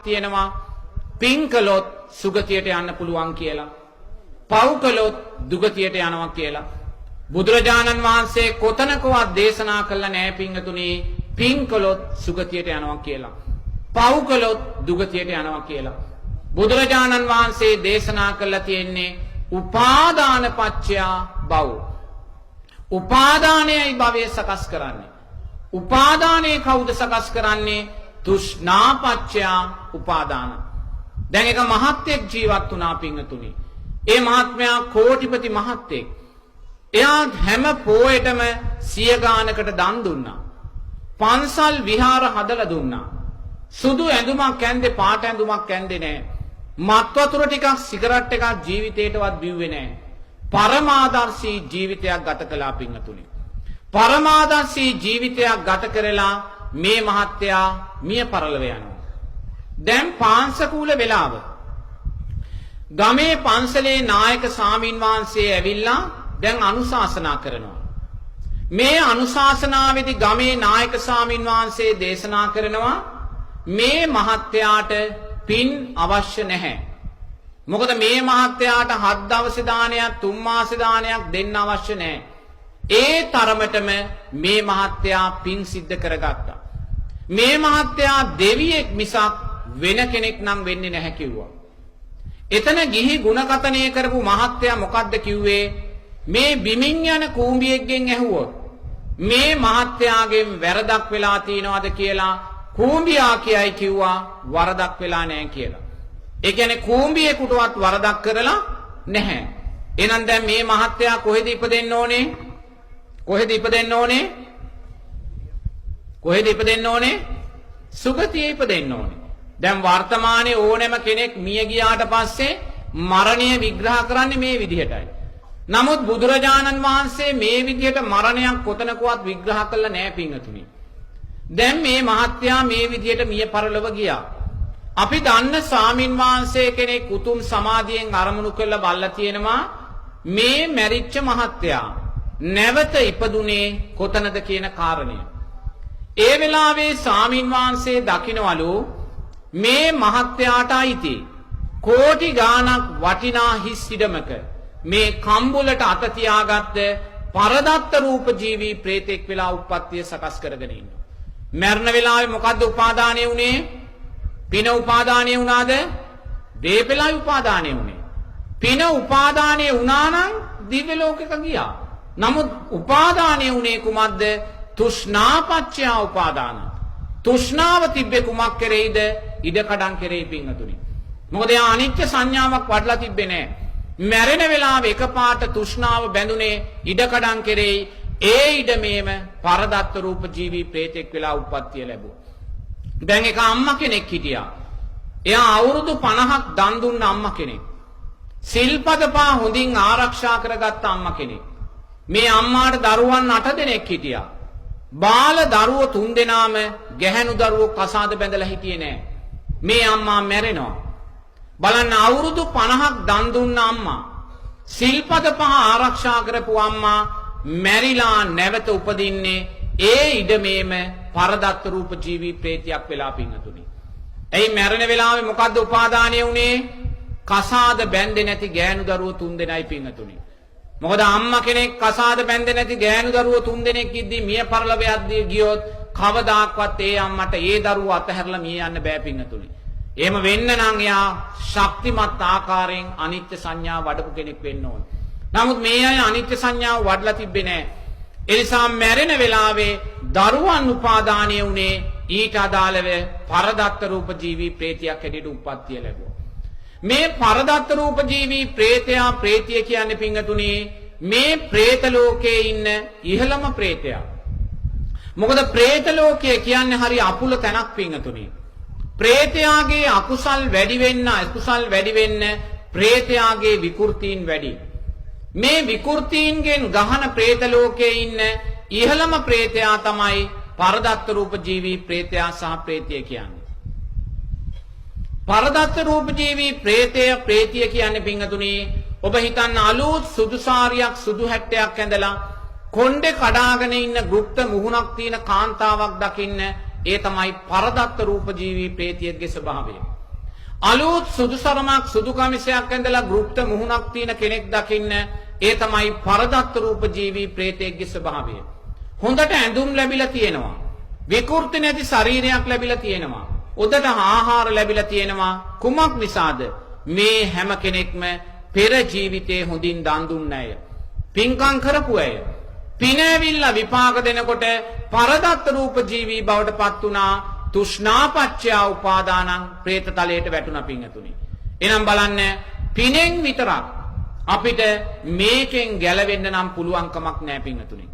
තියෙනවා පින් කළොත් සුගතියට යන්න පුළුවන් කියලා. පව් කළොත් දුගතියට යනවා කියලා. බුදුරජාණන් වහන්සේ කොතනකවත් දේශනා කළා නෑ පින්තුනි පින් කළොත් සුගතියට යනවා කියලා. පව් කළොත් දුගතියට යනවා කියලා. බුදුරජාණන් වහන්සේ දේශනා කළා තියෙන්නේ උපාදාන පච්චයා භව. උපාදානයයි භවය සකස් කරන්නේ. උපාදානයේ කවුද සකස් කරන්නේ? තෘෂ්ණා පච්චයා උපාදාන. දැන් එක මහත්යෙක් ජීවත් වුණා පින්තුනි. ඒ මහත්මයා කෝටිපති මහත්යෙක්. එයා හැම පොයටම 100 ගානකට දන් දුන්නා. පන්සල් විහාර හදලා දුන්නා. සුදු ඇඳුමක් ඇඳේ පාට ඇඳුමක් ඇඳේ නැහැ. මත් වතුර ටිකක් සිගරට් එකක් ජීවිතේටවත් බිව්වේ නැහැ. පරමාදර්ශී ජීවිතයක් ගත කළා පින්තුනි. පරමාදර්ශී ජීවිතයක් ගත කරලා මේ මහත්තයා මිය පරලව යනවා. දැන් පාංශකූල වෙලාව. ගමේ පන්සලේ නායක ස්වාමින් වහන්සේ ඇවිල්ලා දැන් අනුශාසනා කරනවා. මේ අනුශාසනාවේදී ගමේ නායක ස්වාමින් වහන්සේ දේශනා කරනවා මේ මහත්තයාට පින් අවශ්‍ය නැහැ. මොකද මේ මහත්තයාට 7 දවස් දානයක් 3 මාස දානයක් දෙන්න අවශ්‍ය නැහැ. ඒ තරමටම මේ මහත්තයා පින් සිද්ධ කරගත්තා. මේ මහත්තයා දෙවියෙක් මිසක් වෙන කෙනෙක් නම් වෙන්නේ නැහැ කිව්වා. එතන ගිහි ಗುಣකතනය කරපු මහත්තයා මොකද්ද කිව්වේ? මේ බිමින් යන කූඹියෙක්ගෙන් ඇහුවොත් මේ මහත්තයාගෙන් වැරදක් වෙලා තියෙනවද කියලා කූඹියා කියයි කිව්වා වරදක් වෙලා නැහැ කියලා. ඒ කියන්නේ කූඹියෙකුටවත් වරදක් කරලා නැහැ. එහෙනම් දැන් මේ මහත්තයා කොහෙද ඉපදෙන්න ඕනේ? කොහෙද ඉපදෙන්න ඕනේ? කොහෙද ඉපදෙන්න ඕනේ? සුගතියේ ඉපදෙන්න ඕනේ. දැන් වර්තමානයේ ඕනෑම කෙනෙක් මිය ගියාට පස්සේ මරණය විග්‍රහ කරන්නේ මේ විදිහටයි. නමුත් බුදුරජාණන් වහන්සේ මේ විදිහට මරණයක් කොතනකවත් විග්‍රහ කළා නෑ පින්තුනි. දැන් මේ මහත්තයා මේ විදිහට මිය පරලොව ගියා. අපි දන්න ස්වාමින් වහන්සේ කෙනෙක් උතුම් සමාධියෙන් අරමුණු කරලා බල්ලා තියෙනවා මේ මැරිච්ච මහත්තයා නැවත ඉපදුනේ කොතනද කියන කාරණය. ඒ වෙලාවේ ස්වාමින් වහන්සේ දකින්නවලු මේ මහත්තයාට අයිති කෝටි ගාණක් වටිනා හිස් ඉඩමක මේ කම්බුලට අත තියාගත්ත පරදත්ත රූප ජීවී ප්‍රේතෙක් වෙලා උප්පත්තිය සකස් කරගෙන ඉන්නවා. මරණ වෙලාවේ මොකද්ද උපාදානය වුනේ? පින උපාදානය වුණාද? දීපලයි උපාදානය වුනේ. පින උපාදානය වුණා නම් දිව්‍ය ලෝකෙක ගියා. නමුත් උපාදානය වුනේ කුමක්ද? තෘෂ්ණාපච්චය උපාදාන. තෘෂ්ණාව තිබ්බේ කුමක් කෙරෙයිද? ඉඩකඩම් කෙරෙයි පින්තුනි. මොකද යා අනිත්‍ය සංඥාවක් වඩලා තිබ්බේ නැහැ. මැරෙන වෙලාවේ එකපාරට තෘෂ්ණාව බැඳුනේ ඉඩකඩම් කෙරෙයි. ඒ ඉඩමේම පරදත්ත රූප ජීවී ප්‍රේතෙක් වෙලා උප්පත්තිය ලැබුවා. දැන් එක අම්මා කෙනෙක් හිටියා. එයා අවුරුදු 50ක් දන් දුන්න අම්මා කෙනෙක්. සිල්පද පහ හොඳින් ආරක්ෂා කරගත්ත අම්මා කෙනෙක්. මේ අම්මාට දරුවන් 8 දෙනෙක් හිටියා. බාල දරුවෝ 3 දෙනාම ගැහැණු දරුවෝ කසාද බැඳලා හිටියේ නෑ. මේ අම්මා මැරෙනවා. බලන්න අවුරුදු 50ක් දන් දුන්න අම්මා, සිල්පද පහ ආරක්ෂා කරපු අම්මා මැරිලා නැවත උපදින්නේ ඒ ඉඩමේම පරදත්ත රූප ජීවී ප්‍රේතයක් වෙලා පින්තුනි. එයි මැරෙන වෙලාවේ මොකද්ද උපාදානය වුනේ? කසාද බැඳෙන්නේ නැති ගෑනු දරුවෝ 3 දෙනයි පින්තුනි. මොකද අම්මා කෙනෙක් කසාද බැඳෙන්නේ නැති ගෑනු දරුවෝ 3 දෙනෙක් ඉද්දී මිය පරලව යද්දී ගියොත් කවදාක්වත් ඒ අම්මට ඒ දරුවෝ අතහැරලා මිය යන්න බෑ පින්තුනි. එහෙම වෙන්න නම් එයා ශක්තිමත් ආකාරයෙන් අනිත්‍ය සංඥාව වඩපු කෙනෙක් වෙන්න ඕන. නමුත් මේ අය අනිත්‍ය සංඥාව වඩලා තිබ්බේ නෑ. ඒ නිසා මැරෙන වෙලාවේ දරුවන් උපාදානය වුණේ ඊට අදාළව පරදත්ත රූප ජීවී ප්‍රේතයක් හැටියට උප්පත්තිය ලැබුවා. මේ පරදත්ත රූප ජීවී ප්‍රේතයා ප්‍රේතිය කියන්නේ පින්තුනි මේ പ്രേත ලෝකයේ ඉන්න ඉහළම പ്രേතයා. මොකද പ്രേත ලෝකය කියන්නේ හරි අපුල තැනක් පින්තුනි. പ്രേතයාගේ අකුසල් වැඩි වෙන්න പ്രേතයාගේ විකෘතීන් වැඩි. මේ විකෘතීන්ගෙන් ගහන പ്രേත ලෝකයේ ඉන්න ඉහළම പ്രേතයා තමයි පරදත්ත රූප ජීවී പ്രേතයා සහ പ്രേතිය කියන්නේ. පරදත්ත රූප ජීවී ප්‍රේතිය කියන්නේ පින්තුනි ඔබ හිතන්න අලුත් සුදු සාරියක් සුදු හැට්ටයක් ඇඳලා කොණ්ඩේ කඩාගෙන ඉන්න ගුප්ත මුහුණක් තියෙන කාන්තාවක් දකින්න ඒ තමයි පරදත්ත රූප ජීවී ප්‍රේතියෙක්ගේ ස්වභාවය. අලුත් සුදු සරමක් සුදු කමිසයක් ඇඳලා ගෘප්ත මුහුණක් තියෙන කෙනෙක් දකින්න ඒ තමයි පරදත්ත රූප ජීවී ප්‍රේතයෙක්ගේ ස්වභාවය. හොඳට ඇඳුම් ලැබිලා තියෙනවා. විකෘති නැති ශරීරයක් ලැබිලා තියෙනවා. උදට ආහාර ලැබිලා තියෙනවා. කුමක් නිසාද? මේ හැම කෙනෙක්ම පෙර ජීවිතේ හොඳින් දන් දුන්න අය. පින්කම් කරපු අය. පිනැවිල්ලා විපාක දෙනකොට පරදත්ත රූප ජීවී බවට පත් වුණා. තුෂ්ණාපච්චය උපාදානං പ്രേත තලයට වැටුණා පින්තුනි. එහෙනම් බලන්න පිනෙන් විතරක් අපිට මේකෙන් ගැලවෙන්න නම් පුළුවන් කමක් නැහැ පින්තුනි.